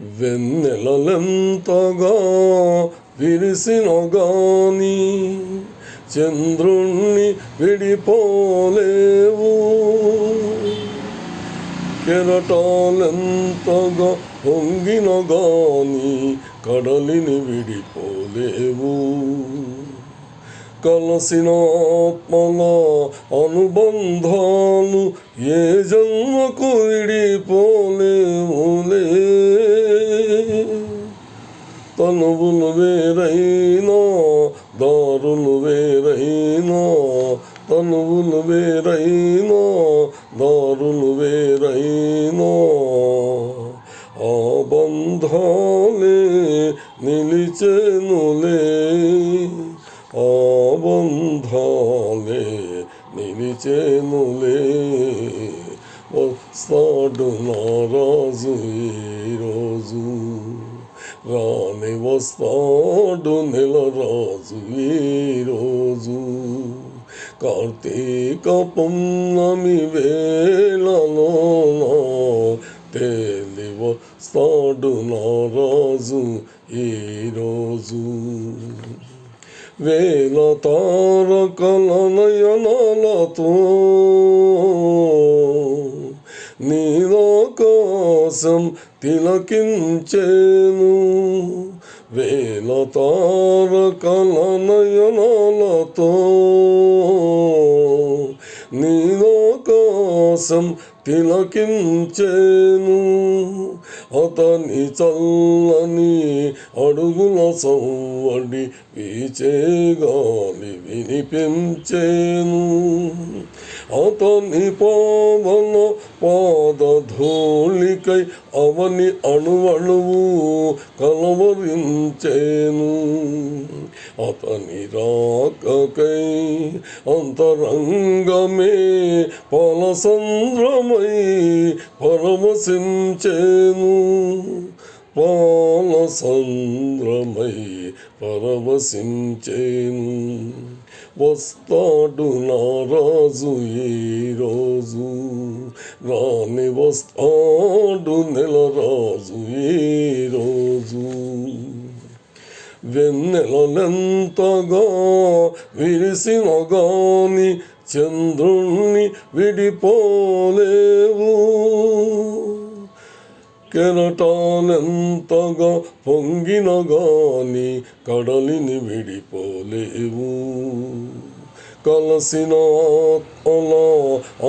వెన్నెలలెంతగా విరిసిన గాని చంద్రుణ్ణి విడిపోలేవు. కెరటాలెంతగా పొంగిన గాని కడలిని విడిపోలేవు. కలసిన ఆత్మల అనుబంధాలు ఏ జన్మకు విడిపోలేవులే. తనువులు వేరైనా దారులు వేరైనా, తనువులు వేరైనా దారులు వేరైనా, ఆ బంధాలే నిలిచెనులే, ఆ బంధాలే నిలిచెనులే. వస్తాడు నా రాజు ఈరోజు, రాని వస్తాడు నెల రాజు ఈరోజు. కార్తీక పున్నమి వేళలోన తేలి వస్తాడు నా రాజు ఈరోజు. వేల తారకల నయనాలతో నీలాకాశం తిలకించేను. వేల తారకల నయనాలతో నీలాకాశం తిలకించేను. అతని చల్లని అడుగుల సవ్వడి వీచే గాలి వినిపించేను. అతని పావన పాదధూళికై అవని అణువణువు కలవరించేను. అతని రాకకై అంతరంగమే పాలసంద్రమై పరవశించేను. పాలసంద్రమై పరవశించేను. వస్తాడు నా రాజు ఈరోజు, రాని వస్తాడు నెల రాజు ఈరోజు. వెన్నెలలెంతగా విరిసిన గాని చంద్రుణ్ణి విడిపోలేవు. కెరటాలెంతగా పొంగిన గాని కడలిని విడిపోలేవు. కలసిన ఆత్మల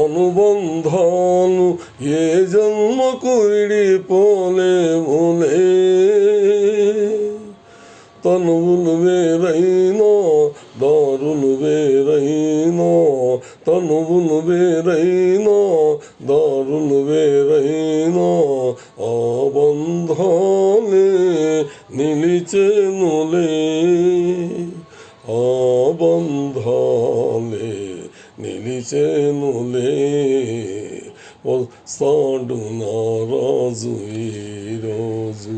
అనుబంధాలు ఏ జన్మకు విడిపోలేవులే. తనువులు వేరైనా దారులు వేరైనా, తనువులు వేరైనా దారులు వేరైనా, ఆ బంధాలే నిలిచెనులే, ఆ బంధాలే నిలిచెనులే. వస్తాడు నా రాజు ఈరోజు.